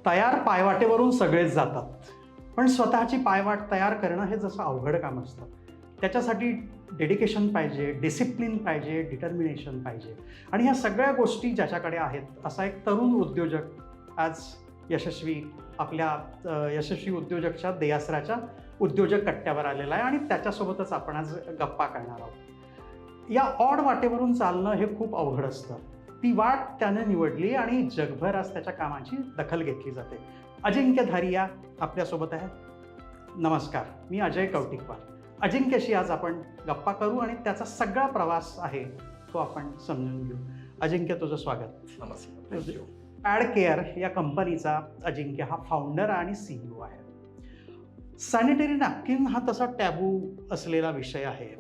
तयार पायवाटेवरून सगळेच जातात, पण स्वतःची पायवाट तयार करणं हे जसं अवघड काम असतं. त्याच्यासाठी डेडिकेशन पाहिजे, डिसिप्लिन पाहिजे, डिटर्मिनेशन पाहिजे. आणि ह्या सगळ्या गोष्टी ज्याच्याकडे आहेत असा एक तरुण उद्योजक आज यशस्वी उद्योजकच्या देयासराच्या उद्योजक कट्ट्यावर आलेला आहे आणि त्याच्यासोबतच आपण आज गप्पा करणार आहोत. या ऑड वाटेवरून चालणं हे खूप अवघड असतं. ती वाट त्याने निवडली आणि जगभर आज त्याच्या कामाची दखल घेतली जाते. अजिंक्य धारिया आपल्यासोबत आहे. नमस्कार, मी अजय कौटिकवार. अजिंक्यशी आज आपण गप्पा करू आणि त्याचा सगळा प्रवास आहे तो आपण समजून घेऊ. अजिंक्य, तुझं स्वागत. नमस्कार. पॅडकेअर या कंपनीचा अजिंक्य हा फाउंडर आणि CEO आहे. सॅनिटरी नॅपकिन हा तसा टॅबू असलेला विषय आहे.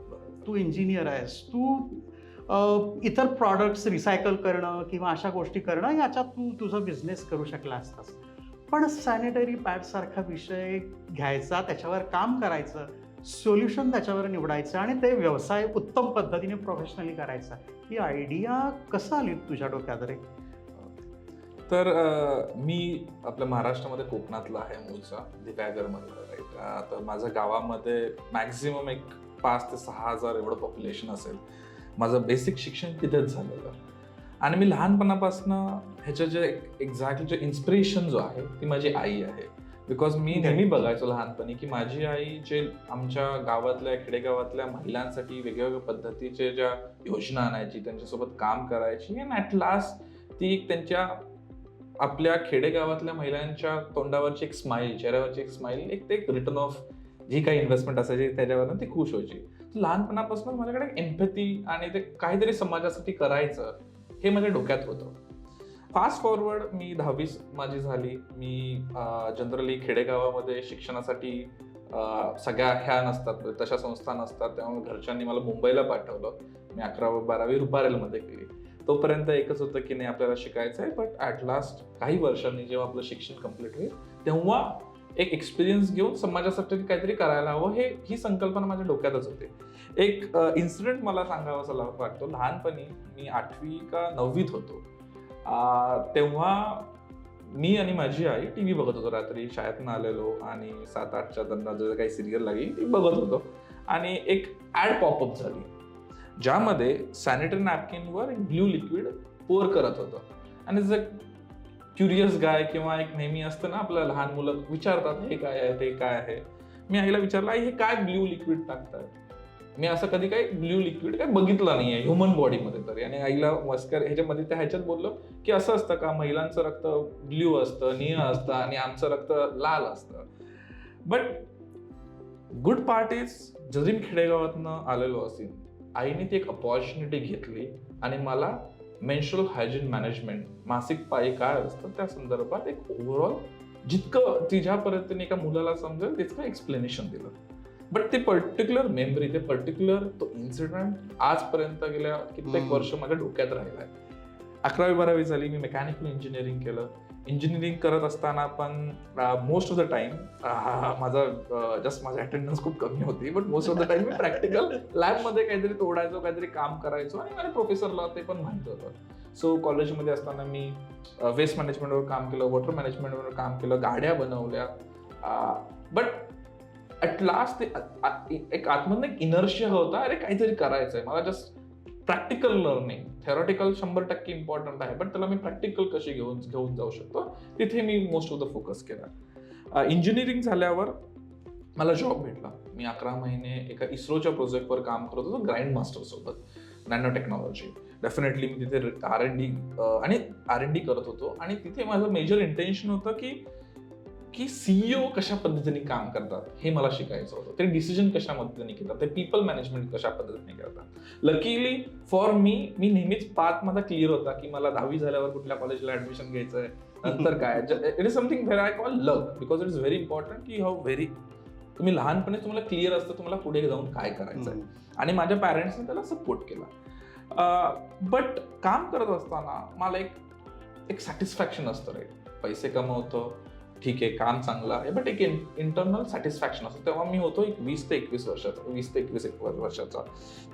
तू इंजिनियर आहेस, तू इतर प्रॉडक्ट्स रिसायकल करणं किंवा अशा गोष्टी करणं याच्यात तू तुझं बिझनेस करू शकला असतास. पण सॅनिटरी पॅडसारखा विषय घ्यायचा, त्याच्यावर काम करायचं, सोल्युशन त्याच्यावर निवडायचं आणि ते व्यवसाय उत्तम पद्धतीने प्रोफेशनली करायचा, ही आयडिया कसं आली तुझ्या डोक्यात रे? तर मी आपल्या महाराष्ट्रामध्ये कोकणातला आहे, मूळचा दिव्यागरमधला, राईट. तर माझ्या गावामध्ये मॅक्झिमम एक 5 ते 6 हजार एवढं पॉप्युलेशन असेल. माझं बेसिक शिक्षण तिथेच झालेलं आणि मी लहानपणापासून ह्याचं जे एक्झॅक्टली जे इन्स्पिरेशन जो आहे ती माझी आई आहे. बिकॉज मी नेहमी बघायचो लहानपणी की माझी आई जे आमच्या गावातल्या खेडेगावातल्या महिलांसाठी वेगवेगळ्या पद्धतीचे ज्या योजना आणायची, त्यांच्यासोबत काम करायची आणि ॲट लास्ट ती एक त्यांच्या आपल्या खेडेगावातल्या महिलांच्या तोंडावरची एक स्माईल, चेहऱ्यावरची एक स्माईल, एक रिटर्न ऑफ जी काही इन्व्हेस्टमेंट असायची त्याच्यावरनं ती खुश व्हायची. लहानपणापासून माझ्याकडे एम्पॅथी आणि ते काहीतरी समाजासाठी करायचं हे माझ्या डोक्यात होतं. फास्ट फॉरवर्ड मी 10वी माझी झाली. मी जनरली खेडेगावामध्ये शिक्षणासाठी सगळ्या ह्या नसतात, तशा संस्था नसतात, त्यामुळे घरच्यांनी मला मुंबईला पाठवलं. मी 11वी-12वी रुपारेलमध्ये केली. तोपर्यंत एकच होतं की नाही आपल्याला शिकायचं आहे. बट ॲट लास्ट काही वर्षांनी जेव्हा आपलं शिक्षण कम्प्लीट होईल तेव्हा एक एक्सपिरियन्स घेऊन समाजासाठी काहीतरी करायला हवं, ही संकल्पना माझ्या डोक्यातच होती. एक इन्सिडेंट मला सांगावासा वाटतो. लहानपणी मी 8वी का 9वीत होतो. तेव्हा मी आणि माझी आई TV बघत होतो. रात्री शाळेतनं आलेलो आणि 7-8च्या दरम्यान जर काही सिरियल लागली ती बघत होतो आणि एक ॲड पॉपअप झाली ज्यामध्ये सॅनिटरी नॅपकिनवर ब्ल्यू लिक्विड पोर करत होतं. आणि जर क्युरियस गाय किंवा एक नेहमी असतं ना, आपल्या लहान मुलं विचारतात हे काय आहे, ते काय आहे. मी आईला विचारलं, आई हे काय ब्ल्यू लिक्विड टाकतात? मी असं कधी काही ब्ल्यू लिक्विड काय बघितलं नाहीये ह्युमन बॉडीमध्ये तरी. आणि आईला मस्कर ह्याच्यात बोललो की असं असतं का, महिलांचं रक्त ब्ल्यू असतं, निळं असतं आणि आमचं रक्त लाल असतं. बट गुड पार्ट इज जरी मी खेडेगावातनं आलेलो असेल, आईने ती एक अपॉर्च्युनिटी घेतली आणि मला मेन्स्ट्रुअल हायजीन मॅनेजमेंट, मासिक पाळी काय असतं त्या संदर्भात एक ओव्हरऑल जितकं तिच्या पद्धतीने एका मुलाला समजेल तितकं एक्सप्लेनेशन दिलं. बट ते पर्टिक्युलर मेमरी, ते पर्टिक्युलर तो इन्सिडेंट आजपर्यंत गेल्या कित्येक वर्ष माझ्या डोक्यात राहिला आहे. 11वी-12वी झाली, मी मेकॅनिकल इंजिनिअरिंग केलं. इंजिनिअरिंग करत असताना पण मोस्ट ऑफ द टाइम माझा अटेंडन्स खूप कमी होती. But most of the time me practical लॅबमध्ये काहीतरी तोडायचो, काहीतरी काम करायचो आणि माझ्या प्रोफेसरला ते पण माहिती होतं. सो कॉलेजमध्ये असताना मी वेस्ट मॅनेजमेंटवर काम केलं, वॉटर मॅनेजमेंटवर काम केलं, गाड्या बनवल्या. बट ॲट लास्ट ते एक आतमधनं एक इनर्शिया होता, अरे काहीतरी करायचं आहे मला. Just practical learning, theoretical 100% important आहे, बट त्याला मी प्रॅक्टिकल कशी घेऊन जाऊ शकतो तिथे मी मोस्ट ऑफ द फोकस केला. इंजिनिअरिंग झाल्यावर मला जॉब भेटला. मी 11 महिने एका इस्रोच्या प्रोजेक्टवर काम करत होतो, ग्राइंड मास्टर सोबत, नॅनो टेक्नॉलॉजी. डेफिनेटली मी तिथे R&D करत होतो आणि तिथे माझं मेजर इंटेन्शन होतं की CEO कशा पद्धतीने काम करतात हे मला शिकायचं होतं. ते डिसिजन कशा पद्धतीने घेतात, ते पीपल मॅनेजमेंट कशा पद्धतीने करतात. लकीली फॉर मी नेहमीच पाथ माझा क्लिअर होता की मला 10वी झाल्यावर कुठल्या कॉलेजला ऍडमिशन घ्यायचं आहे, नंतर काय. It is something where I call luck, because it is very important की तुम्ही लहानपणी तुम्हाला क्लिअर असतं तुम्हाला पुढे जाऊन काय करायचं आहे. आणि माझ्या पॅरेंट्सने त्याला सपोर्ट केला. बट काम करत असताना मला एक सॅटिस्फॅक्शन असतं रे. पैसे कमवतो, ठीक आहे, काम चांगलं आहे, बट एक इंटरनल सॅटिस्फॅक्शन असतं. तेव्हा मी होतो एक 20 ते 21 वर्षाचा.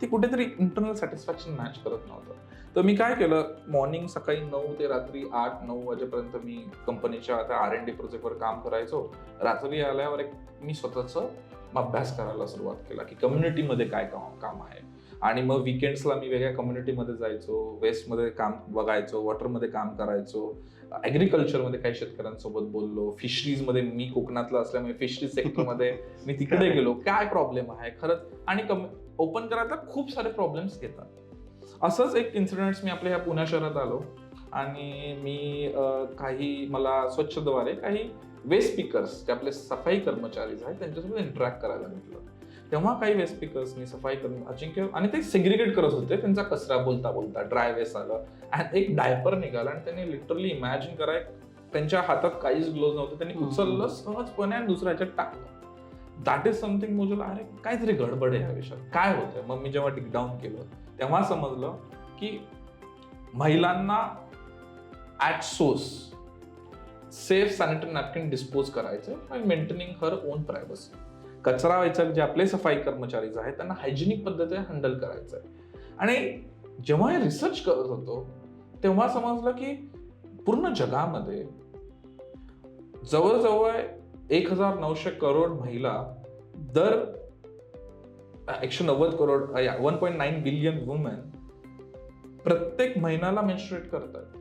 ती कुठेतरी इंटरनल सॅटिस्फॅक्शन मॅच करत नव्हतं. तर मी काय केलं, मॉर्निंग सकाळी 9 ते रात्री 8-9 वाजेपर्यंत मी कंपनीच्या R&D प्रोजेक्टवर काम करायचो. रात्री आल्यावर मी स्वतःचं अभ्यास करायला सुरुवात केला की कम्युनिटीमध्ये काय काम आहे. आणि मग विकेंड्सला मी वेगळ्या कम्युनिटीमध्ये जायचो, वेस्टमध्ये काम बघायचो, वॉटरमध्ये काम करायचो, ॲग्रिकल्चरमध्ये काही शेतकऱ्यांसोबत बोललो, फिशरीजमध्ये मी कोकणातला असल्यामुळे फिशरीज सेक्टरमध्ये मी तिकडे गेलो, काय प्रॉब्लेम आहे खरंच. आणि ओपन करायला खूप सारे प्रॉब्लेम्स येतात. असंच एक इन्सिडेंट्स मी आपल्या ह्या पुणे शहरात आलो आणि मी मला स्वच्छतेद्वारे काही वेस्ट पिकर्स जे आपले सफाई कर्मचारी आहेत त्यांच्यासोबत इंटरॅक्ट करायला भेटलं. तेव्हा काही वेस्ट पिकर्सनी सफाई अजिंक्य आणि ते सेग्रिगेट करत होते त्यांचा कचरा बोलता बोलता ड्राय वेस्ट आलं आणि एक डायपर निघाला आणि त्यांनी लिटरली इमॅजिन कराय त्यांच्या हातात काहीच ग्लोव्ह नव्हते, त्यांनी उचललं सहजपणे आणि दुसऱ्या ह्याच्यात टाकलं. दॅट इज समथिंग मोजलं, अरे काहीतरी गडबड आहे ह्या विषयात, काय होतंय. मग मी जेव्हा टिक डाऊन केलं तेव्हा समजलं की महिलांना at source safe sanitary napkin dispose करायचं by maintaining her own privacy. कचरा व्हायचा जे आपले सफाई कर्मचारी आहेत त्यांना हायजेनिक पद्धतीने हँडल करायचं आहे. आणि जेव्हा हे रिसर्च करत होतो तेव्हा समजलं की पूर्ण जगामध्ये जवळजवळ 1900 करोड महिला दर 190 करोड 1.9 बिलियन वुमेन प्रत्येक महिन्याला मेन्स्ट्रुएट करतात.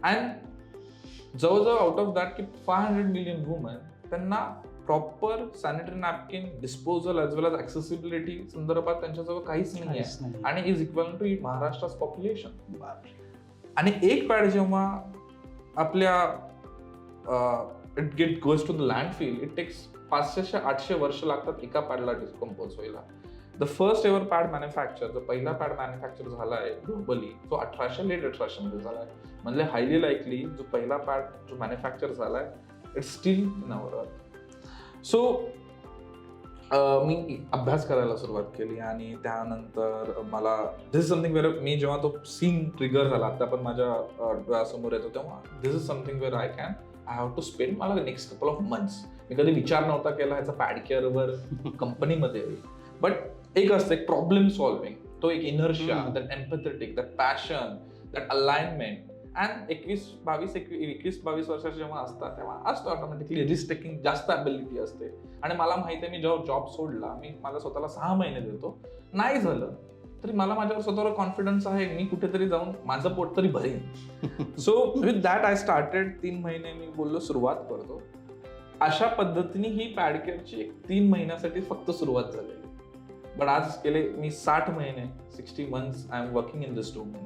अँड जवळजवळ आउट ऑफ दॅट की 500 मिलियन वुमेन त्यांना proper sanitary napkin disposal as well as accessibility संदर्भात त्यांच्याजवळ काहीच नाही आहे आणि इज इक्वल टू महाराष्ट्राचं पॉप्युलेशन. आणि एक पॅड जेव्हा आपल्या it get goes to the landfill, it takes 500-800 वर्ष लागतात एका पॅडला डिस्कम्पोज व्हायला. The first ever pad manufacture, जो पहिला पॅड मॅन्युफॅक्चर झाला आहे ग्लोबली तो लेट 1800 मध्ये झाला आहे. म्हणजे हायली लाईकली जो पहिला पॅड जो मॅन्युफॅक्चर झाला आहे इट्स स्टील इन अवर अर्थ. सो मी अभ्यास करायला सुरुवात केली आणि त्यानंतर मला दिस इज समथिंग वेअर मी जेव्हा तो सीन ट्रिगर झाला आता पण माझ्या डोळ्यासमोर येतो तेव्हा this is something where I have to spend मला नेक्स्ट कपल ऑफ मंथ्स. मी कधी विचार नव्हता केला ह्याचा पॅड केअरवर कंपनीमध्ये येईल. बट एक असतं एक प्रॉब्लेम सॉल्विंग, तो एक inertia, that empathetic, that passion, that alignment. And 21-22 वर्षाचे जेव्हा असतात तेव्हा असतो ऑटोमॅटिकली रिस्क टेकिंग जास्त ॲबिलिटी असते. आणि मला माहिती आहे मी जेव्हा जॉब सोडला मी मला स्वतःला 6 महिने देतो, नाही झालं तरी मला माझ्यावर स्वतःवर कॉन्फिडन्स आहे मी कुठेतरी जाऊन माझं पोट तरी भरेन. So with that I started. 3 महिने मी बोललो सुरुवात करतो. अशा पद्धतीने ही पॅडकेअरची 3 महिन्यासाठी फक्त सुरुवात झालेली. बट आज गेले मी 60 महिने 60 months I am working in this domain.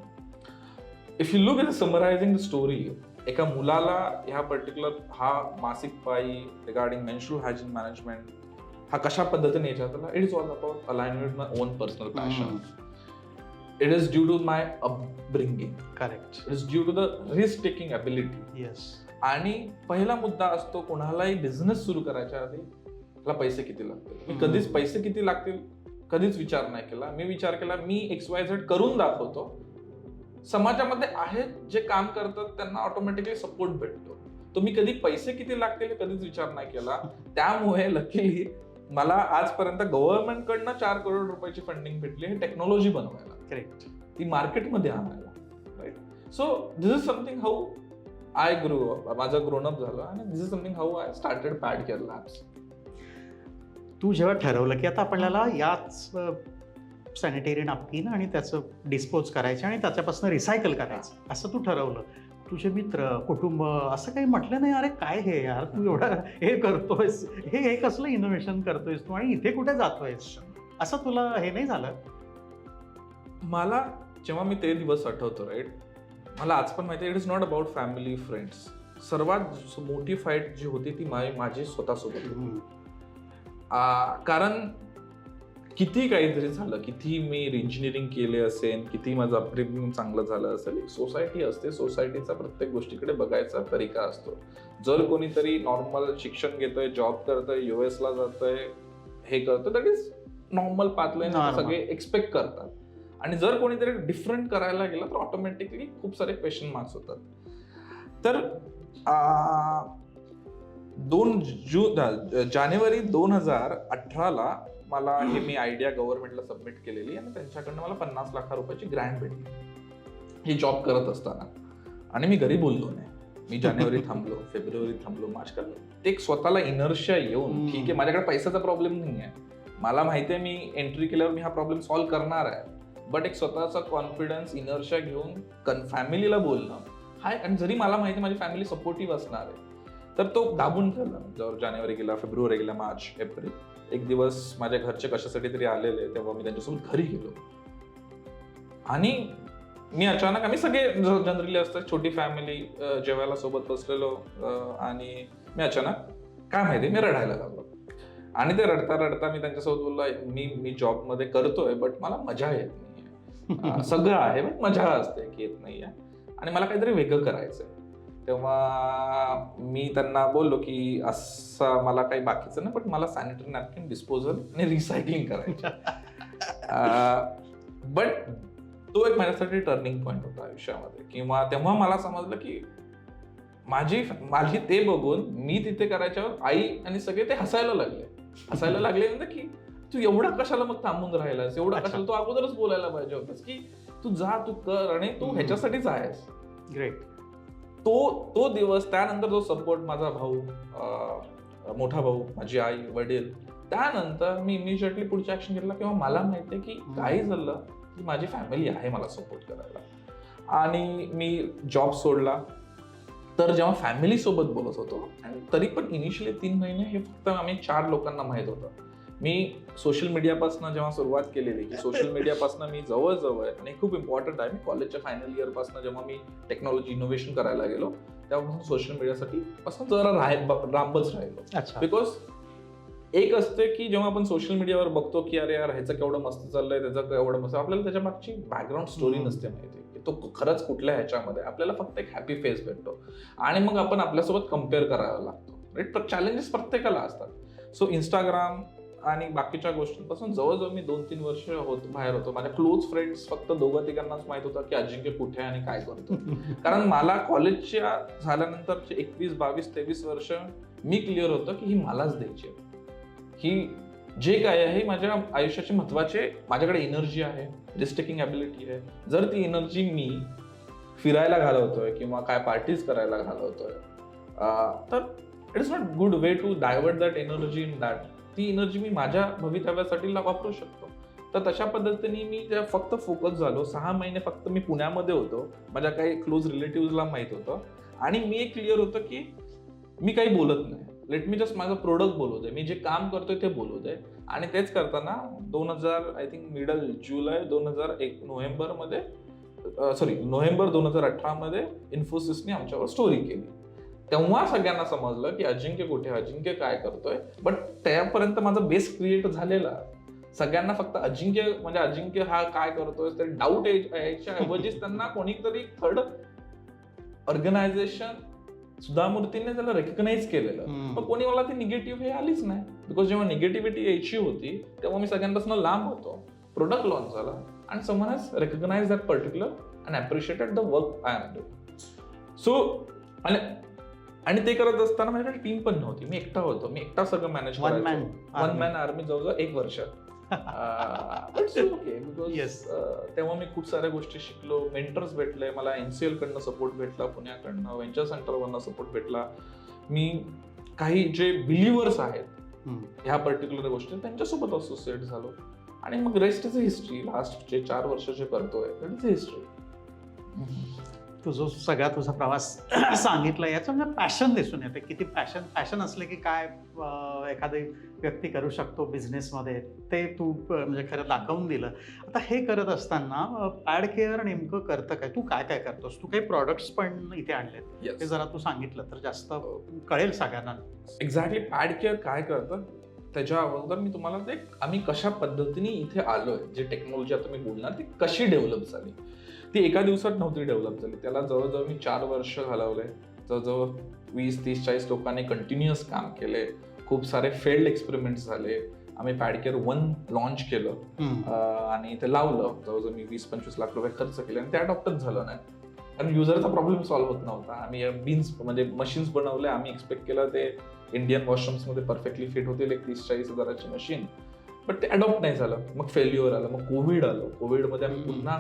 If you look at summarising the story, एका मुलाला ह्या पर्टिक्युलर हा मासिक पाळी रिगार्डिंग मेन्स्ट्रुअल हायजीन मॅनेजमेंट हा कशा पद्धतीने याच्यात it is all about alignment with my own personal passion. It is due to my upbringing. Correct. It is due to the risk taking ability. Yes. आणि पहिला मुद्दा असतो कोणालाही बिझनेस सुरू करायच्या आधी त्याला पैसे किती लागतील. मी कधीच पैसे किती लागतील कधीच विचार नाही केला. मी विचार केला मी XYZ करून दाखवतो, समाजामध्ये आहेत जे काम करतात त्यांना ऑटोमॅटिकली सपोर्ट भेटतो. तो मी कधी पैसे किती लागतील कधीच विचार नाही केला. त्यामुळे लकीली मला आजपर्यंत गव्हर्नमेंटकडनं 4 करोड रुपयाची फंडिंग भेटली हे टेक्नॉलॉजी बनवायला. करेक्ट. ती मार्केटमध्ये आणायला. Right. So this is something how I grow up. माझं ग्रोनअप झालं आणि this is something how I started Pad Care Labs. तू जेव्हा ठरवलं की आता आपल्याला याच सॅनिटरी नॅपकिन आणि त्याचं डिस्पोज करायचं आणि त्याच्यापासून रिसायकल करायचं असं तू ठरवलं, तुझे मित्र कुटुंब असं काही म्हटलं नाही अरे काय हे यार तू एवढं हे करतोयस, हे कसलं इनोव्हेशन करतोयस तू आणि इथे कुठे जातोयस, असं तुला हे नाही झालं? मला जेव्हा मी ते दिवस आठवतो राईट, मला आज पण माहिती आहे it is not about family friends. सर्वात मोठी फाईट जी होती ती माझी स्वतःसोबत होती. कारण किती काहीतरी झालं, किती मी इंजिनिअरिंग केले असेल, किती माझं अपब्रिंगिंग चांगलं झालं असेल, एक सोसायटी असते, सोसायटीचा प्रत्येक गोष्टीकडे बघायचा तरीका असतो. जर कोणीतरी नॉर्मल शिक्षण घेतोय, जॉब करतोय, US ला जातोय, हे करतोय, दॅट इज नॉर्मल पाथलाईन सगळे एक्सपेक्ट करतात. आणि जर कोणीतरी डिफरंट करायला गेलं तर ऑटोमॅटिकली खूप सारे क्वेश्चन मार्क्स होतात. तर जानेवारी 2018 मला हे मी आयडिया गव्हर्नमेंटला सबमिट केलेली आणि त्यांच्याकडनं मला 50 लाख रुपयाची ग्रँट भेटली. हे जॉब करत असताना, आणि मी घरी बोललो नाही. मी जानेवारी थांबलो, फेब्रुवारी थांबलो, मार्च करलो. ते एक स्वतःला इनर्शिया येऊन, ठीक आहे माझ्याकडे पैशाचा प्रॉब्लेम नाही आहे, मला माहिती आहे मी एंट्री केल्यावर मी हा प्रॉब्लेम सॉल्व्ह करणार आहे, बट एक स्वतःचा कॉन्फिडन्स इनर्शिया घेऊन फॅमिलीला बोलणं हाय. आणि जरी मला माहिती माझी फॅमिली सपोर्टिव्ह असणार आहे, तर तो दाबून ठेवला. जर जानेवारी गेला, फेब्रुवारी गेला, मार्च, एप्रिल, एक दिवस माझ्या घरचे कशासाठी तरी आलेले, तेव्हा मी त्यांच्यासोबत घरी गेलो. आणि मी अचानक, आम्ही सगळे जनरली असतात छोटी फॅमिली, जेवायला सोबत बसलेलो, आणि मी अचानक काय माहिती मी रडायला लागलो. आणि ते रडता रडता मी त्यांच्यासोबत बोललो, मी जॉबमध्ये करतोय बट मला मजा येत नाहीये. सगळं आहे बट मजा असते की येत नाहीये, आणि मला काहीतरी वेगळं करायचंय. तेव्हा मी त्यांना बोललो की असं मला काही बाकीचं नाही, पण मला सॅनिटरी नॅपकिन डिस्पोजल आणि रिसायकलिंग करायचं. बट तो एक माझ्यासाठी टर्निंग पॉईंट होता आयुष्यामध्ये, किंवा तेव्हा मला समजलं की माझी ते बघून मी तिथे करायच्यावर आई आणि सगळे ते हसायला लागले म्हणजे की तू एवढा कशाला मग थांबून राहिलास, एवढा कशाला, तू अगोदरच बोलायला पाहिजे होतास की तू जा, तू कर, आणि तू ह्याच्यासाठीच आहेस. ग्रेट. तो दिवस, त्यानंतर जो सपोर्ट, माझा भाऊ, मोठा भाऊ, माझी आई, वडील, त्यानंतर मी इमिजिएटली पुढची ऍक्शन घेतला, किंवा मला माहितीये की काही झालं की माझी फॅमिली आहे मला सपोर्ट करायला. आणि मी जॉब सोडला. तर जेव्हा फॅमिली सोबत बोलत होतो, आणि तरी पण इनिशियली 3 महिने हे फक्त आम्ही 4 लोकांना माहित होतं. मी सोशल मीडियापासून जेव्हा सुरुवात केलेली, की सोशल मीडियापासून मी जवळ आणि खूप इम्पॉर्टंट आहे, मी कॉलेजच्या फायनल इयर पासून जेव्हा मी टेक्नॉलॉजी इनोव्हेशन करायला गेलो, तेव्हापासून सोशल मीडियासाठी पासून जरा लांबच राहिलो. बिकॉज एक असते की जेव्हा आपण सोशल मीडियावर बघतो की अरे यार ह्याचं केवढं मस्त चाललंय, त्याचं केवढं मस्त, आपल्याला त्याच्या मागची बॅकग्राऊंड स्टोरी नसते माहिती, की तो खरंच कुठल्या ह्याच्यामध्ये, आपल्याला फक्त एक हॅपी फेस भेटतो, आणि मग आपण आपल्यासोबत कम्पेअर करायला लागतो. राईट. तर चॅलेंजेस प्रत्येकाला असतात. सो इंस्टाग्राम आणि बाकीच्या गोष्टींपासून जवळजवळ मी 2-3 वर्ष बाहेर होतो. माझ्या क्लोज फ्रेंड्स फक्त 2-3 माहित होतं की अजिंक्य कुठे आहे आणि काय करतो. कारण मला कॉलेजच्या झाल्यानंतरचे 21, 22, 23 वर्ष मी क्लिअर होतं की ही मलाच द्यायची आहे. ही जे काय आहे माझ्या आयुष्याचे महत्वाचे, माझ्याकडे एनर्जी आहे, रिस्क टेकिंग ॲबिलिटी आहे. जर ती एनर्जी मी फिरायला घालवतोय किंवा काय पार्टीज करायला घालवतोय, तर it is not good way to divert that energy in that. ती एनर्जी मी माझ्या भवितव्यासाठी वापरू शकतो. तर तशा पद्धतीने मी फक्त फोकस झालो. 6 महिने फक्त मी पुण्यामध्ये होतो, माझ्या काही क्लोज रिलेटिव्हला माहित होतं, आणि मी एक क्लिअर होतं की मी काही बोलत नाही. लेट मी जस्ट माझं प्रोडक्ट बोलू दे, मी जे काम करतोय ते बोलू दे. आणि तेच करताना 2000 I think middle July 2001 November 2018 मध्ये इन्फोसिसने आमच्यावर स्टोरी केली. तेव्हा सगळ्यांना समजलं की अजिंक्य कुठे, अजिंक्य काय करतोय. बट त्यापर्यंत माझा बेस क्रिएट झालेला. सगळ्यांना फक्त अजिंक्य हा काय करतोय ते डाऊट यायच्या ऐवजीच त्यांना कोणीतरी थर्ड ऑर्गनायझेशन सुधामूर्तीने त्याला रेकग्नाइज केलेलं. पण कोणी मला ती निगेटिव्ह हे आलीच नाही. बिकॉज जेव्हा निगेटिव्हिटी यायची होती तेव्हा मी सगळ्यांपासून लांब होतो. प्रोडक्ट लॉन्च झाला आणि someone has recognise that particular and appreciated the work I am doing. So आणि ते करत असताना माझ्याकडे टीम पण नव्हती. मी एकटा होतो. मी एकटा सगळं मॅनेज करायचो. वन मॅन आर्मी जवळजवळ 1 वर्ष. तेव्हा मी खूप साऱ्या गोष्टी शिकलो. मेंटर्स भेटले मला. NCL कडनं सपोर्ट भेटला, पुण्याकडनं व्हेंचर सेंटरवरनं सपोर्ट भेटला. मी काही जे बिलिव्हर्स आहेत ह्या पर्टिक्युलर गोष्टी त्यांच्यासोबत असोसिएट झालो. आणि मग रेस्ट इज हिस्ट्री. लास्ट जे 4 वर्ष जे करतोय दॅट इज हिस्ट्री. तुझा प्रवास सांगितला, याचं म्हणजे पॅशन दिसून येते. किती पॅशन असले की काय एखादी व्यक्ती करू शकतो बिझनेसमध्ये, ते तू म्हणजे खरं दाखवून दिलं. आता हे करत असताना पॅड केअर नेमकं करतं काय? तू काय काय करतोस? तू काही प्रॉडक्ट्स पण इथे आणलेत, ते जरा तू सांगितलं तर जास्त कळेल सगळ्यांना. एक्झॅक्टली पॅड केअर काय करतं त्याच्या अगोदर मी तुम्हाला ते आम्ही कशा पद्धतीने इथे आलोय, जे टेक्नॉलॉजी आता मी बोलणार ती कशी डेव्हलप झाली. ती एका दिवसात नव्हती डेव्हलप झाली. त्याला जवळजवळ मी 4 वर्ष घालवले. जवळजवळ 20, 30, 40 लोकांनी कंटिन्युअस काम केले. खूप सारे फेल्ड एक्सपेरिमेंट्स झाले. आम्ही पॅडकेअर 1 लॉन्च केलं आणि ते लावलं. जवळजवळ मी 20-25 लाख रुपये खर्च केले आणि ते अडॉप्टच झालं नाही. कारण युजरचा प्रॉब्लेम सॉल्व्ह होत नव्हता. आम्ही बीन्स म्हणजे मशीन्स बनवले. आम्ही एक्सपेक्ट केलं ते इंडियन वॉशरूम्समध्ये परफेक्टली फिट होतील, एक 30-40 हजाराची मशीन. बट ते अडॉप्ट नाही झालं. मग फेल्युअर आलं. मग कोविड आलं. कोविडमध्ये आम्ही पुन्हा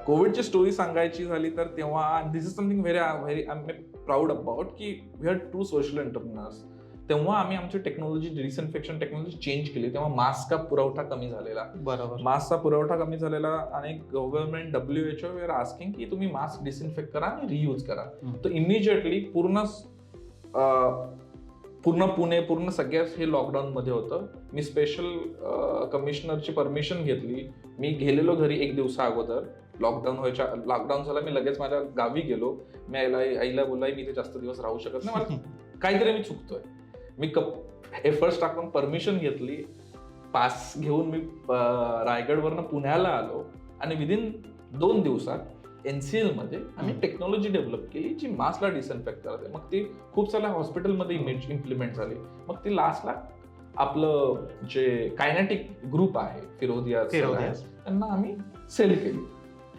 कोविडची स्टोरी सांगायची झाली तर तेव्हा this is something very very I am proud about की we are two social entrepreneurs. तेव्हा आम्ही आमची टेक्नॉलॉजी डिसइन्फेक्शन टेक्नॉलॉजी चेंज केली. तेव्हा मास्कचा पुरवठा कमी झालेला. बरोबर. मास्कचा पुरवठा कमी झालेला आणि government WHO we are asking की तुम्ही मास्क डिसइन्फेक्ट करा आणि रियूज करा. तर इमिजिएटली पूर्ण पुणे पूर्ण सगळ्याच हे लॉकडाऊन मध्ये होतं. मी स्पेशल कमिशनरची परमिशन घेतली. मी गेलेलो घरी 1 दिवसा अगोदर. लॉकडाऊन झाला, मी लगेच माझ्या गावी गेलो. मी आईला बोललाय मी इथे जास्त दिवस राहू शकत नाही, मला काहीतरी मी चुकतोय. मी एफर्ट्स टाकून परमिशन घेतली. पास घेऊन मी रायगडवरनं पुण्याला आलो आणि विदिन 2 दिवसात NCL मध्ये आम्ही टेक्नॉलॉजी डेव्हलप केली जी मास्कला डिसइन्फेक्ट करते. मग ती खूप साऱ्या हॉस्पिटलमध्ये इम्प्लिमेंट झाली. मग ती लास्टला आपलं जे कायनेटिक ग्रुप आहे फिरोदिया, त्यांना आम्ही सेल केली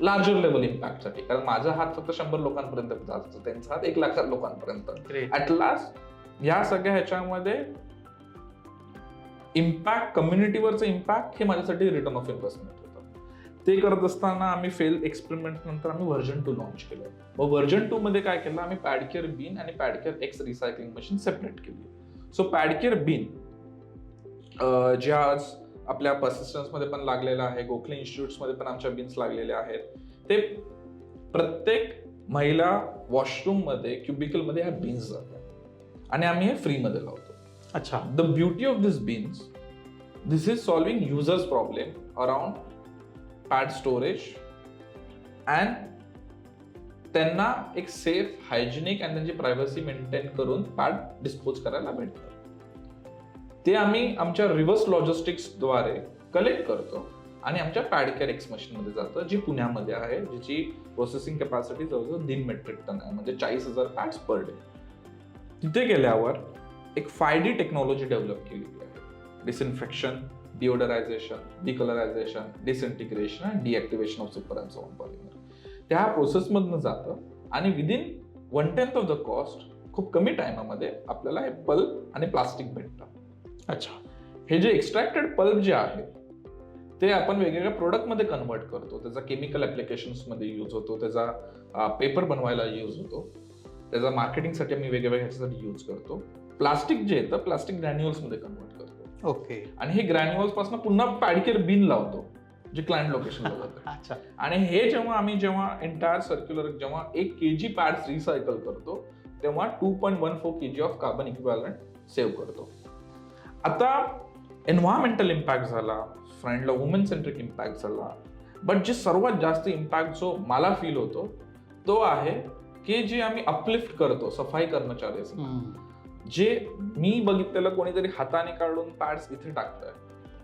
लार्जर लेवल इम्पॅक्टसाठी. कारण माझा हात फक्त 100 लोकांपर्यंत जातो, त्यांचा हात 1,00,000 लोकांपर्यंत. ऍट लास्ट या सगळ्या ह्याच्यामध्ये इम्पॅक्ट, कम्युनिटीवरचं इम्पॅक्ट हे माझ्यासाठी रिटर्न ऑफ इन्व्हेस्टमेंट होतं. ते करत असताना आम्ही फेल एक्सपेरिमेंट नंतर आम्ही व्हर्जन 2 लॉन्च केलं. मग व्हर्जन 2 मध्ये काय केलं, आम्ही पॅडकेअर बीन आणि पॅडकेअर एक्स रिसायकलिंग मशीन सेपरेट केली. सो पॅडकेअर बीन जे आज आपल्या पर्सिस्टन्स मध्ये पण लागलेलं आहे, गोखले इन्स्टिट्यूट्स मध्ये पण आमच्या बीन्स लागलेले आहेत. ते प्रत्येक महिला वॉशरूम मध्ये क्युबिकल मध्ये ह्या बीन्स जातात आणि आम्ही हे फ्री मध्ये लावतो. अच्छा. The beauty of this beans, this is solving users problem around pad storage and त्यांना एक सेफ, हायजेनिक आणि त्यांची प्रायव्हसी मेंटेन करून पॅड डिस्पोज करायला भेटतं. ते आम्ही आमच्या रिव्हर्स लॉजिस्टिक्सद्वारे कलेक्ट करतो आणि आमच्या पॅडकेअर एक्स मशीन मध्ये जातं, जी पुण्यामध्ये आहे, जिची प्रोसेसिंग कॅपॅसिटी जवळजवळ 3 मेट्रिक टन आहे, म्हणजे 40,000 पॅड्स पर डे. तिथे गेल्यावर एक 5D टेक्नॉलॉजी डेव्हलप केलेली आहे. डिसइन्फेक्शन, डिओडरायझेशन, डिकलरायझेशन, डिसइंटिग्रेशन आणि डिॲक्टिव्हेशन ऑफ सुपर अँड सॉन पॉलिमर. त्या प्रोसेसमधनं जातं आणि विदिन 1/10 ऑफ द कॉस्ट खूप कमी टायमामध्ये आपल्याला हे पल्प आणि प्लास्टिक भेटतं. अच्छा. हे जे एक्स्ट्रॅक्टेड पल्प जे आहे ते आपण वेगवेगळ्या प्रोडक्टमध्ये कन्वर्ट करतो. त्याचा केमिकल ॲप्लिकेशन्समध्ये यूज होतो, त्याचा पेपर बनवायला यूज होतो, त्याचा मार्केटिंगसाठी आम्ही वेगवेगळ्या ह्याच्यासाठी यूज करतो. प्लास्टिक जे येतं प्लास्टिक ग्रॅन्युअल्समध्ये कन्वर्ट करतो. ओके. आणि हे ग्रॅन्युअल्स पासून पुन्हा पॅडकेअर बीन लावतो जे क्लायंट लोकेशनला जातं. अच्छा. आणि हे जेव्हा एंटायर सर्क्युलर जेव्हा 1 kg पॅड्स रिसायकल करतो तेव्हा 2.14 kg of carbon equivalent save करतो. आता एन्व्हायरमेंटल इम्पॅक्ट झाला, फ्रेंडला वुमेन सेंट्रिक इम्पॅक्ट झाला, बट जे सर्वात जास्त इम्पॅक्ट जो मला फील होतो तो आहे की जे आम्ही अपलिफ्ट करतो सफाई कर्मचारी, जे मी बघितलेलं कोणीतरी हाताने काढून पॅड्स इथे टाकतंय,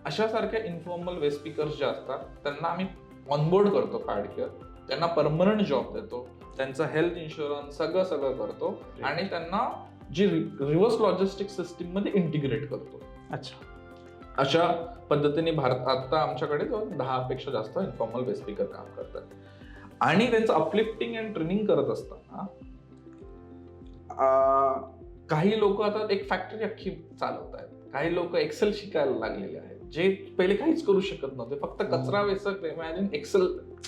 अशासारख्या इन्फॉर्मल वेस्ट पिकर्स जे असतात त्यांना आम्ही ऑनबोर्ड करतो पॅडकेअर, त्यांना परमनंट जॉब देतो, त्यांचं हेल्थ इन्शुरन्स सगळं करतो आणि त्यांना जी रिव्हर्स लॉजिस्टिक सिस्टीम मध्ये इंटिग्रेट करतो. अच्छा. अशा पद्धतीने भारतात आता आमच्याकडे 10 पेक्षा जास्त इन्फॉर्मल वेस्ट पिकर काम करतात. आणि त्यांचं अपलिफ्टिंग अँड ट्रेनिंग करत असताना काही लोक आता एक फॅक्टरी अख्खी चालवत आहेत, काही लोक एक्सेल शिकायला लागलेले आहेत, जे पहिले काहीच करू शकत नव्हते, फक्त कचरा वेचक इमॅजिन एक्सेल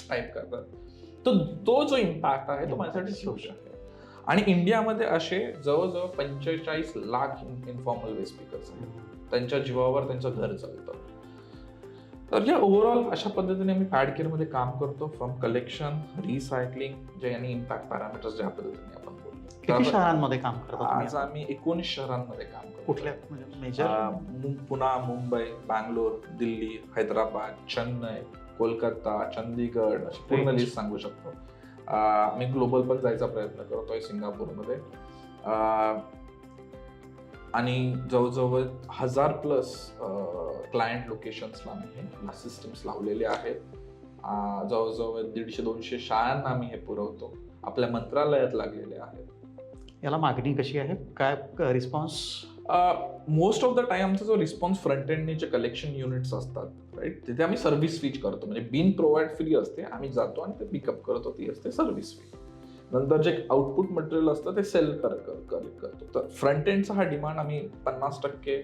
टाईप करतात. तर तो जो इम्पॅक्ट आहे तो माझ्यासाठी हुज आहे. आणि इंडियामध्ये असे जवळजवळ 45 लाख इन्फॉर्मल वेस्ट पिकर्स आहेत, त्यांच्या जीवावर त्यांचं घर चालतं. तर या ओव्हरऑल अशा पद्धतीने आम्ही पॅडकेअरमध्ये काम करतो, फ्रॉम कलेक्शन, रिसायकलिंग, जे आणि इम्पॅक्ट पॅरामीटर्स ज्या पद्धतीने आपण बोललो. किती शहरांमध्ये काम करतो आज आम्ही 19 शहरांमध्ये काम करतो. कुठल्या म्हणजे मेजर? पुणे, मुंबई, बँगलोर, दिल्ली, हैदराबाद, चेन्नई, कोलकाता, चंदीगड, अशी पूर्ण लिस्ट सांगू शकतो. मी ग्लोबल पण जायचा प्रयत्न करतोय सिंगापूरमध्ये. आणि जवळजवळ 1000+ क्लायंट लोकेशन्सला आम्ही हे सिस्टम्स लावलेले आहेत. जवळजवळ 150-200 शाळांना आम्ही हे पुरवतो, आपल्या मंत्रालयात लागलेले आहेत. याला मागणी कशी आहे, काय response? Most of the time आमचा जो रिस्पॉन्स फ्रंट एंडने जे कलेक्शन युनिट्स असतात, राईट, तिथे आम्ही सर्व्हिस फीच करतो. म्हणजे बीन प्रोव्हाइड फ्री असते, आम्ही जातो आणि ते पिकअप करतो, ती असते सर्व्हिस फी. नंतर जे आउटपुट मटेरियल असतं ते सेल करतो. तर फ्रंट एंडचा हा डिमांड आम्ही 50%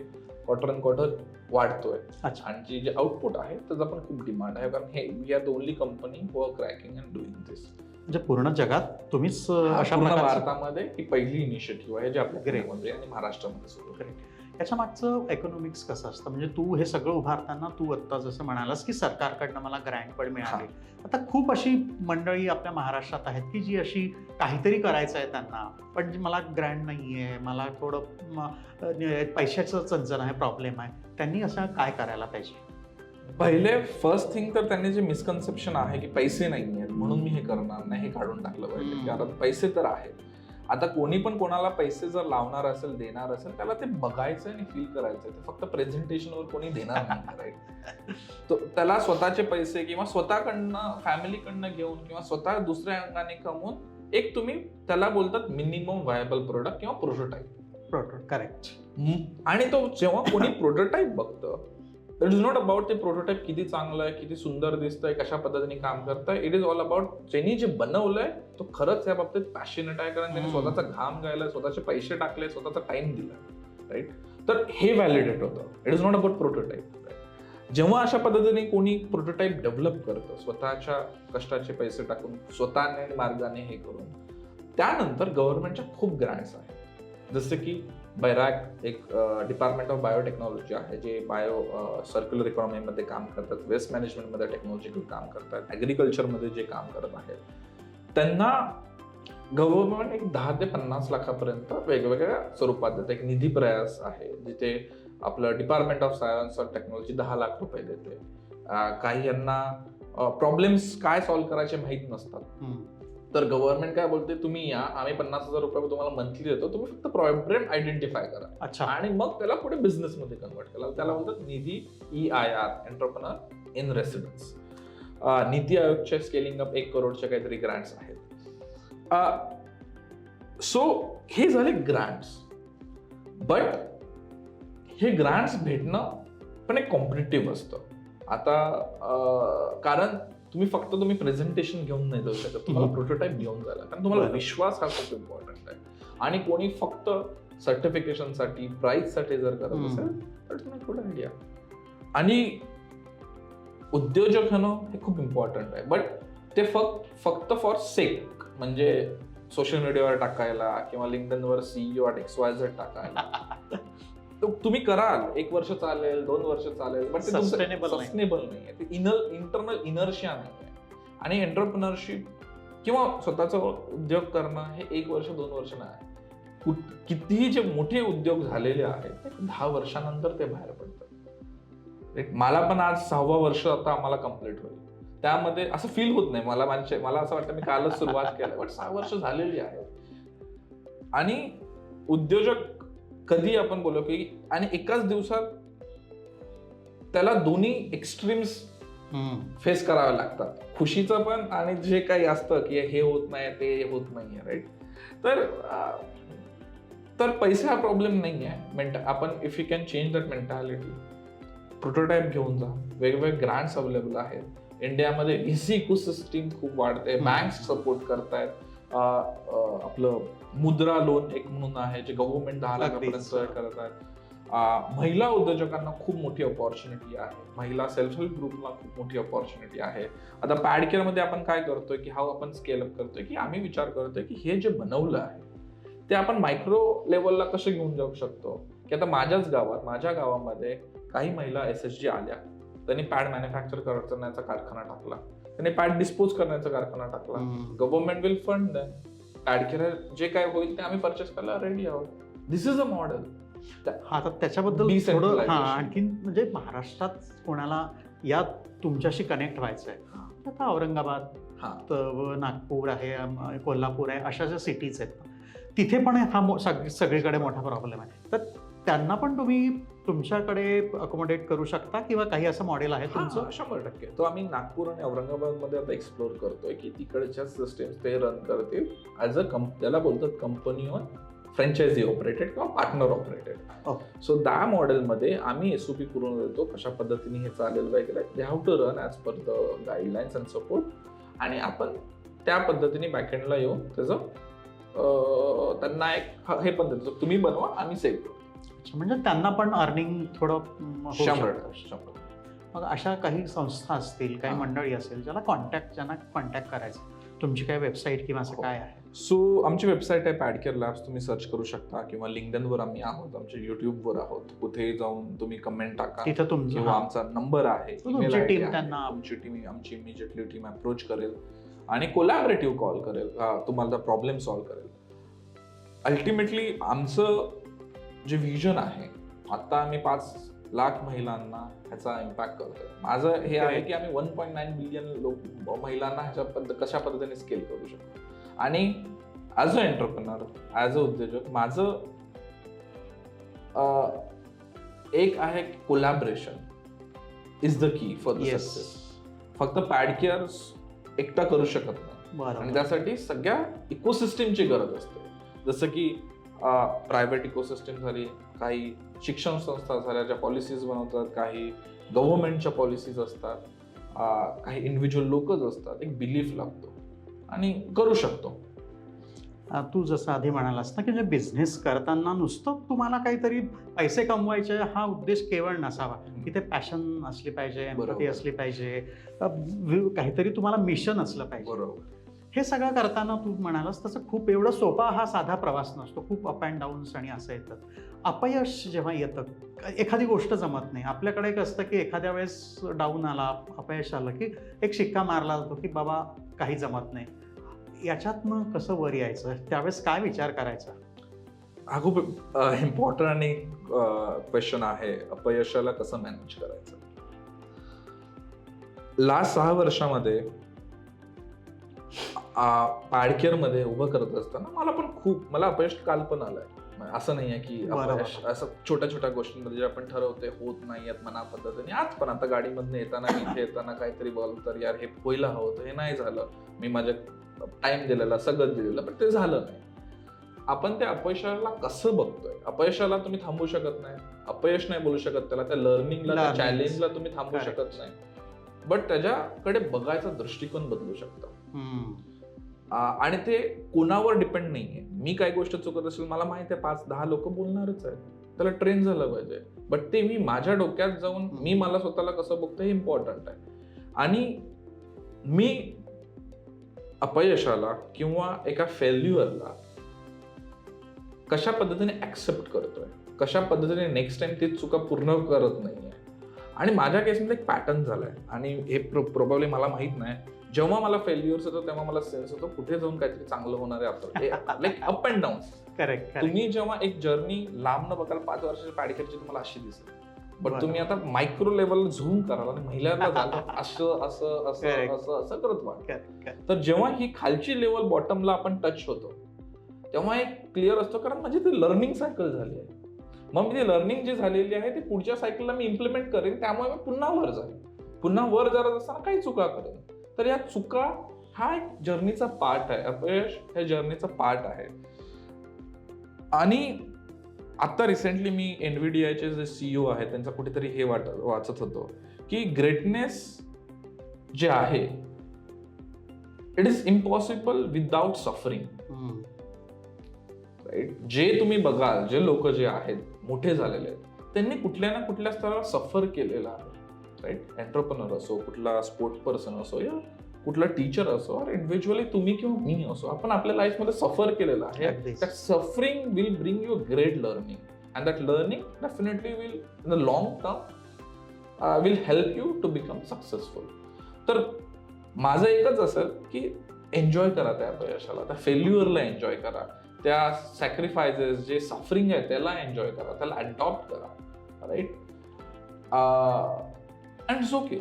क्वार्टर अँड क्वार्टर वाढतोय अच्छा. आणि जे आउटपुट आहे त्याचा पण खूप डिमांड आहे, कारण हे we are the only company who are cracking and doing this. म्हणजे पूर्ण जगात तुम्हीच अशा पूर्ण प्रकारचं- भारतामध्ये ही पहिली इनिशिएटिव्ह आहे जे आपल्या Great. पुण्यामध्ये आणि महाराष्ट्रामध्ये सुरू आहे. याच्या मागचं इकॉनॉमिक्स कसं असतं? म्हणजे तू हे सगळं उभारताना तू आत्ता जसं म्हणालास की सरकारकडनं मला ग्रँट पण मिळाली. आता खूप अशी मंडळी आपल्या महाराष्ट्रात आहेत की जी अशी काहीतरी करायचं आहे त्यांना, पण जी मला ग्रँट नाही आहे, मला थोडं पैशाचं चंचन आहे, प्रॉब्लेम आहे, त्यांनी असं काय करायला पाहिजे? पहिले फर्स्ट थिंग तर त्यांनी जे मिसकन्सेप्शन आहे की पैसे नाही आहेत म्हणून मी हे करणार नाही, हे काढून टाकलं पाहिजे. कारण पैसे तर आहेत. आता कोणी पण कोणाला पैसे जर लावणार असेल, देणार असेल, त्याला ते बघायचं आणि फील करायचं. ते फक्त प्रेझेंटेशनवर कोणी देणार नाही, राईट? तो त्याला स्वतःचे पैसे किंवा स्वतःकडनं फॅमिलीकडनं घेऊन किंवा स्वतः दुसऱ्या अंगाने कमवून एक तुम्ही त्याला बोलतात मिनिमम व्हायबल प्रोडक्ट किंवा प्रोटोटाईप. करेक्ट. आणि तो जेव्हा कोणी प्रोटोटाईप बघतं, इट इज नॉट अबाउट ते प्रोटोटाईप किती चांगलं आहे, किती सुंदर दिसतंय, कशा पद्धतीने काम करतंय. इट इज ऑल अबाउट ज्यांनी जे बनवलंय तो खरंच या बाबतीत पॅशनेट आहे, कारण त्यांनी स्वतःचा घाम गायला, स्वतःचे पैसे टाकले, स्वतःचा टाइम दिला, राईट? तर हे व्हॅलिडेट होतं. It is not about prototype. जेव्हा अशा पद्धतीने कोणी प्रोटोटाईप डेव्हलप करतं स्वतःच्या कष्टाचे पैसे टाकून, स्वतःने मार्गाने हे करून, त्यानंतर गव्हर्नमेंटच्या खूप ग्रँट्स आहेत. जसं की बैराक एक डिपार्टमेंट ऑफ बायोटेक्नॉलॉजी आहे, जे सर्क्युलर इकॉनॉमीमध्ये काम करतात, वेस्ट मॅनेजमेंटमध्ये टेक्नॉलॉजिकल काम करतात, ॲग्रिकल्चरमध्ये जे काम करत आहेत, त्यांना गव्हर्नमेंट एक 10 ते 50 लाखापर्यंत वेगवेगळ्या स्वरूपात देते. एक निधी प्रयास आहे जिथे आपलं डिपार्टमेंट ऑफ सायन्स और टेक्नॉलॉजी 10 लाख रुपये देते. काही यांना प्रॉब्लेम्स काय सॉल्व्ह करायचे माहीत नसतात, तर गव्हर्नमेंट काय बोलते, तुम्ही या, आम्ही 50,000 रुपये तुम्हाला मंथली देतो, तुम्ही फक्त प्रॉब्लेम आयडेंटिफाय करा. अच्छा. आणि मग त्याला पुढे बिझनेसमध्ये कन्वर्ट करा. त्याला बोलतात Nidhi EIR, entrepreneur in residence. Niti आयोगच्या स्केलिंग अप 1 करोडच्या काहीतरी ग्रँट्स आहेत. सो हे झाले ग्रँट्स. बट हे ग्रँट्स भेटणं पण एक कॉम्पिटिटिव्ह असतं. आता कारण तुम्ही प्रेझेंटेशन घेऊन नाही जाऊ शकत, तुम्हाला प्रोटोटाईप घेऊन जायला, कारण तुम्हाला विश्वास हा खूप इम्पॉर्टंट आहे. आणि कोणी फक्त सर्टिफिकेशनसाठी, प्राईजसाठी जर करत असेल तर इट्स नॉट गुड आयडिया. आणि उद्योजक होणं हे खूप इम्पॉर्टंट आहे, बट ते फक्त फॉर सेक, म्हणजे सोशल मीडियावर टाकायला किंवा लिंक्डइनवर CEO@XYZ टाकायला. तुम्ही कराल, 1 वर्ष चालेल, 2 वर्ष चालेल, बट ते सस्टेनेबल नाहीये. ते इंटरनल इनर्शिया नाहीये. आणि एंटरप्रेन्योरशिप किंवा स्वतःचा उद्योग करणं हे 1 वर्ष 2 वर्ष नाही. कितीही जे मोठे उद्योग झालेले आहेत ते 10 वर्षानंतर ते बाहेर पडतात. मला पण आज 6वं वर्ष आता आम्हाला कम्प्लीट होईल. त्यामध्ये असं फील होत नाही मला असं वाटतं मी कालच सुरुवात केली, बट 6 वर्ष झालेली आहेत. आणि उद्योजक कधी आपण बोललो की, आणि एकाच दिवसात त्याला दोन्ही एक्स्ट्रीम्स फेस करावे लागतात, खुशीचं पण आणि जे काही असतं की हे होत नाही, ते होत नाहीये, राईट? तर पैसे हा प्रॉब्लेम नाही आहे. आपण if you can change that mentality, prototype घेऊन जा. वेगवेगळे ग्रँट्स अवेलेबल आहेत. इंडियामध्ये VC इकोसिस्टीम खूप वाढते, बँक्स सपोर्ट करतायत. आपलं मुद्रा लोन एक म्हणून आहे, जे गव्हर्नमेंट 10 लाखापर्यंत करत आहेत. महिला उद्योजकांना खूप मोठी अपॉर्च्युनिटी आहे. महिला सेल्फ हेल्प ग्रुपला खूप मोठी अपॉर्च्युनिटी आहे. आता पॅडकेअर मध्ये आपण काय करतोय की आपण स्केल अप करतोय, की आम्ही विचार करतोय की हे जे बनवलं आहे ते आपण मायक्रो लेवलला कसं घेऊन जाऊ शकतो. की आता माझ्या गावामध्ये काही महिला SHG आल्या, त्यांनी पॅड मॅन्युफॅक्चर करण्याचा कारखाना टाकला, त्यांनी पॅड डिस्पोज करण्याचा कारखाना टाकला. Government will fund them. PadCare जे काय होईल ते आम्ही परचेस करायला रेडी आहोत. This is a model. आता त्याच्याबद्दल थोडं आणखीन, म्हणजे महाराष्ट्रात कोणाला या तुमच्याशी कनेक्ट व्हायचं आहे, आता औरंगाबाद, नागपूर आहे, कोल्हापूर आहे, अशा ज्या सिटीज आहेत तिथे पण हा सगळीकडे मोठा प्रॉब्लेम आहे. तर त्यांना पण तुम्ही तुमच्याकडे अकोमोडेट करू शकता किंवा काही असं मॉडेल आहे तुमचं? 100%. तो आम्ही नागपूर आणि औरंगाबादमध्ये आता एक्सप्लोर करतोय की तिकडच्या सिस्टम्स ते रन करतील ॲज त्याला बोलतात कंपनी ऑन फ्रँचायझी ऑपरेटेड किंवा पार्टनर ऑपरेटेड. सो त्या मॉडेलमध्ये आम्ही SOP करून देतो, कशा पद्धतीने हे चालेल वगैरे. They have to run as per the guidelines and support, आणि आपण त्या पद्धतीने बॅकएंडला येऊन त्याचं त्यांना एक हे पण देतो, तुम्ही बनवा आम्ही सेल करू. म्हणजे त्यांना पण अर्निंग थोडं होऊ 100%. शकतं. मग अशा काही संस्था असतील, काही हां. मंडळी असेल ज्यांना कॉन्टॅक्ट करायचं, तुमची काय वेबसाईट किंवा असं हो. काय आहे? सो आमची वेबसाईट आहे पॅडकेअर लॅब्स, तुम्ही सर्च करू शकता, किंवा लिंक्डइनवर आम्ही आहोत, आमच्या युट्यूबवर आहोत, कुठेही जाऊन तुम्ही कमेंट टाका तिथं तुमचं किंवा आमचा नंबर आहे, तुमची email ID team आहे. त्यांना- तुमची टीम, आमची इमिजिएटली टीम अप्रोच करेल आणि कोलॅबरेटिव्ह कॉल करेल, तुम्हाला प्रॉब्लेम सॉल्व्ह करेल. अल्टिमेटली आमचं जे व्हिजन आहे, आता आम्ही 5 लाख महिलांना ह्याचा इम्पॅक्ट करतोय. माझं हे आहे की आम्ही 1.9 बिलियन महिलांना कशा पद्धतीने स्केल करू शकतो. आणि as a entrepreneur, as a उद्योजक, माझं एक आहे collaboration is the key for the Yes. Success. फक्त पॅडकेअर एकटा करू शकत नाही, आणि बरोबर. त्यासाठी सगळ्या इकोसिस्टीमची गरज असते. जसं की प्रायव्हेट इकोसिस्टीम झाली, काही शिक्षण संस्था झाल्या ज्या पॉलिसीज बनवतात, काही गव्हर्नमेंटच्या पॉलिसीज असतात, काही इंडिव्हिज्युअल लोकच असतात. एक बिलीफ लागतो आणि करू शकतो. तू जसं आधी म्हणालास ना की जे बिझनेस करताना नुसतं तुम्हाला काहीतरी पैसे कमवायचे हा उद्देश केवळ नसावा. तिथे पॅशन असली पाहिजे, एम्पॅथी बरोबर. असली पाहिजे, काहीतरी तुम्हाला मिशन असलं पाहिजे. बरोबर. हे सगळं करताना तू म्हणालास तसं खूप एवढा सोपा हा साधा प्रवास नसतो. खूप अप अँड डाऊन्स आणि असं येतं. अपयश जेव्हा येतं, एखादी गोष्ट जमत नाही, आपल्याकडे एक असतं की एखाद्या वेळेस डाऊन आला, अपयश आलं की एक शिक्का मारला जातो की बाबा काही जमत नाही. याच्यातनं कसं वर यायचं, त्यावेळेस काय विचार करायचा? हा खूप इम्पॉर्टंट आणि क्वेश्चन आहे, अपयशाला कसं मॅनेज करायचं. लास्ट 6 वर्षामध्ये पॅडकेअरमध्ये उभं करत असताना मला अपयश काल पण आलंय. असं नाही आहे की अपयश असं छोट्या छोट्या गोष्टींमध्ये जे आपण ठरवते होत नाही आहेत मना पद्धतीने. आज पण आता गाडीमधनं येताना, इथे येताना काहीतरी बोललं तर यार हे व्हायला हवं होतं, हे नाही झालं, मी माझ्या टाइम दिलेला, सगळं दिलेलं, पण ते झालं नाही. आपण त्या अपयशाला कसं बघतोय? अपयशाला तुम्ही थांबू शकत नाही, अपयश नाही बोलू शकत त्याला, त्या लर्निंगला, त्या चॅलेंजला तुम्ही थांबू शकत नाही, बट त्याच्याकडे बघायचा दृष्टिकोन बदलू शकता. आणि ते कोणावर डिपेंड नाहीये. मी काही गोष्ट चुकत असेल, मला माहिती आहे 5-10 लोक बोलणारच आहेत, त्याला ट्रेन झालं पाहिजे, बट ते मी माझ्या डोक्यात जाऊन मी मला स्वतःला कसं बघतो हे इम्पॉर्टंट आहे. आणि मी अपयशाला किंवा एका फेल्युअरला कशा पद्धतीने ऍक्सेप्ट करतोय, कशा पद्धतीने नेक्स्ट टाइम ती चुका पूर्ण करत नाहीये. आणि माझ्या केसमध्ये एक पॅटर्न झालाय, आणि हे प्रोबॅबली मला माहित नाही, जेव्हा मला फेल्युअर्स होतो तेव्हा मला सेन्स होतो कुठे जाऊन काहीतरी चांगलं होणार आहे. Like up and down. Correct. तुम्ही जेव्हा एक जर्नी लांब न बघाल 5 वर्षाच्या पॅडकेअरची तुम्हाला अशी दिसेल, बट तुम्ही आता मायक्रो लेवल झूम कराल आणि महिलांना झालं असं असं असं असं असं करत वाटत. तर जेव्हा ही खालची लेवल बॉटमला आपण टच होतो तेव्हा एक क्लिअर असतो, कारण म्हणजे ती लर्निंग सायकल झाली आहे. मग ती लर्निंग जी झालेली आहे ती पुढच्या सायकलला मी इम्प्लिमेंट करेन, त्यामुळे मी पुन्हा वर जाईन. पुन्हा वर जात असताना काही चुका करेन. तर या चुका हा एक जर्नीचा पार्ट आहे, अपयश हे जर्नीचा पार्ट आहे. आणि आता रिसेंटली मी एनव्हीडीआयचे जे सीईओ आहेत त्यांचा कुठेतरी हे वाचत होतो की ग्रेटनेस जे आहे it is impossible without suffering. Right. जे तुम्ही बघाल, जे लोक जे आहेत मोठे झालेले आहेत, त्यांनी कुठल्या ना कुठल्या स्तरावर सफर केलेला आहे. राईट. एंटरप्रेनर असो, कुठला स्पोर्ट्स पर्सन असो, या कुठला टीचर असो, इंडिव्हिज्युअली तुम्ही किंवा मी असो, आपण आपल्या लाईफमध्ये सफर केलेला आहे. That suffering will bring you great learning, and that learning definitely will in the long term will help you to become successful. तर माझं एकच असेल की एन्जॉय करा त्या अपयशाला, त्या फेल्युअरला एन्जॉय करा, त्या सॅक्रिफायसेस जे सफरिंग आहे त्याला एन्जॉय करा, त्याला अडॉप्ट करा. Right. And it's okay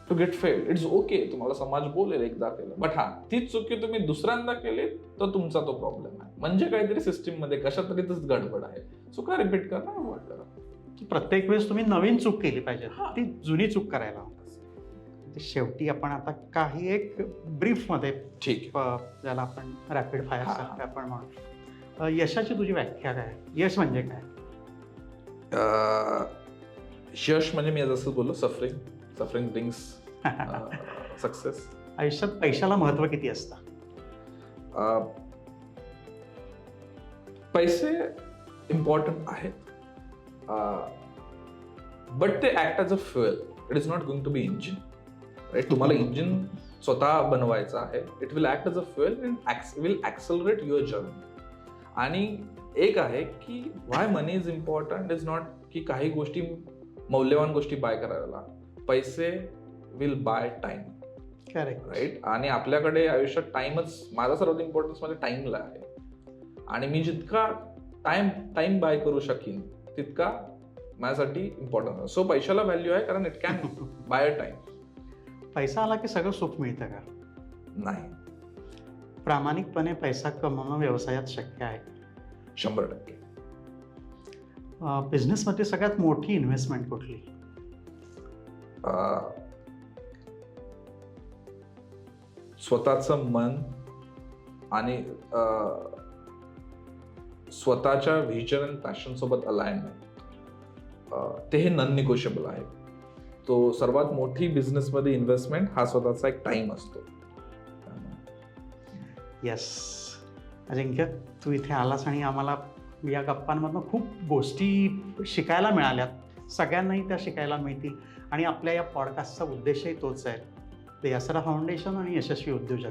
to get failed. It's okay. तुम्हाला समाज बोलेल एकदा केलं, बट हा तीच चुकी तुम्ही दुसऱ्यांदा केली तर तुमचा तो प्रॉब्लेम आहे. म्हणजे काहीतरी सिस्टीम मध्ये कशा तरीच गडबड आहे. चुका रिपीट करा, अवॉइड करा. प्रत्येक वेळेस तुम्ही नवीन चूक केली पाहिजे, ती जुनी चूक करायला. शेवटी आपण आता काही एक ब्रीफ मध्ये, ठीक, ज्याला आपण रॅपिड फायर सारखं आपण म्हणू, यशाची तुझी व्याख्या काय? यश म्हणजे काय? यश म्हणजे मी जसं बोललो, सफरिंग ब्रिंग्स सक्सेस. आयुष्यात पैशाला महत्व किती असतं? पैसे इम्पॉर्टंट आहेत, बट ते act as a fuel. It is not going to be engine, right? तुम्हाला इंजिन स्वतः बनवायचं आहे. It will act as a fuel and will accelerate your journey. आणि एक आहे की why money is important is not की काही गोष्टी, मौल्यवान गोष्टी बाय करायला. पैसे will buy time, correct, right? आणि आपल्याकडे आयुष्यात टाइमच, माझा सर्वात इम्पॉर्टन्स माझ्या टाइमला आहे. आणि मी जितका टाइम बाय करू शकीन तितका माझ्यासाठी इम्पॉर्टंट आहे. सो पैशाला व्हॅल्यू आहे कारण it can buy a time. पैसा आला की सगळं सुख मिळतं का? नाही, प्रामाणिकपणे पैसा कमवणं व्यवसायात शक्य आहे. 100%. बिझनेसमध्ये सगळ्यात मोठी इन्व्हेस्टमेंट कुठली? स्वतःचं मन आणि स्वतःच्या व्हिजन अँड पॅशन सोबत अलाइनमेंट, ते हे नॉन निगोशिएबल आहे. तो सर्वात मोठी बिझनेसमध्ये इन्व्हेस्टमेंट हा स्वतःचा एक टाइम असतो. येस अजिंक्य, तू इथे आलास आणि आम्हाला या गप्पांमधनं खूप गोष्टी शिकायला मिळाल्यात. सगळ्यांनाही त्या शिकायला मिळतील. आणि आपल्या या पॉडकास्टचा उद्देशही तोच आहे, ते यासरा फाउंडेशन आणि यशस्वी उद्योजक.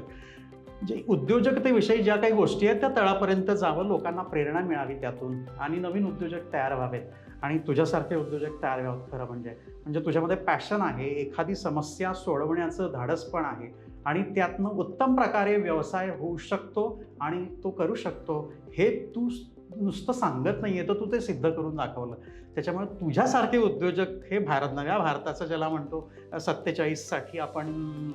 जे उद्योजकतेविषयी ज्या काही गोष्टी आहेत त्या तळापर्यंत जावं, लोकांना प्रेरणा मिळावी त्यातून, आणि नवीन उद्योजक तयार व्हावेत. आणि तुझ्यासारखे उद्योजक तयार व्हावेत. खरं म्हणजे तुझ्यामध्ये पॅशन आहे, एखादी समस्या सोडवण्याचं धाडस पण आहे, आणि त्यातनं उत्तम प्रकारे व्यवसाय होऊ शकतो आणि तो करू शकतो. हे तू नुसतं सांगत नाही आहे, तर तू ते सिद्ध करून दाखवलं. त्याच्यामुळे तुझ्यासारखे उद्योजक हे नव्या भारताचं ज्याला म्हणतो 47साठी आपण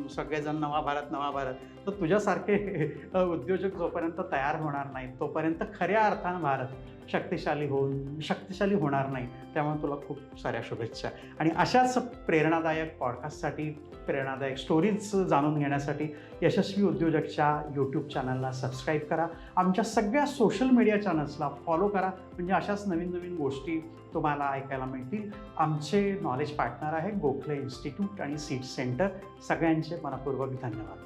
सगळेजण नवा भारत, तर तुझ्यासारखे उद्योजक जोपर्यंत तयार होणार नाहीत तोपर्यंत खऱ्या अर्थानं भारत शक्तिशाली होणार नाही. त्यामुळे तुला खूप साऱ्या शुभेच्छा. आणि अशाच प्रेरणादायक पॉडकास्टसाठी, प्रेरणादायक स्टोरीज जाणून घेण्यासाठी यशस्वी उद्योजकच्या यूट्यूब चॅनलला सबस्क्राईब करा. आमच्या सगळ्या सोशल मीडिया चॅनल्सला फॉलो करा, म्हणजे अशाच नवीन गोष्टी तुम्हाला ऐकायला मिळतील. आमचे नॉलेज पार्टनर आहे गोखले इन्स्टिट्यूट आणि सीड सेंटर. सगळ्यांचे मनपूर्वक धन्यवाद.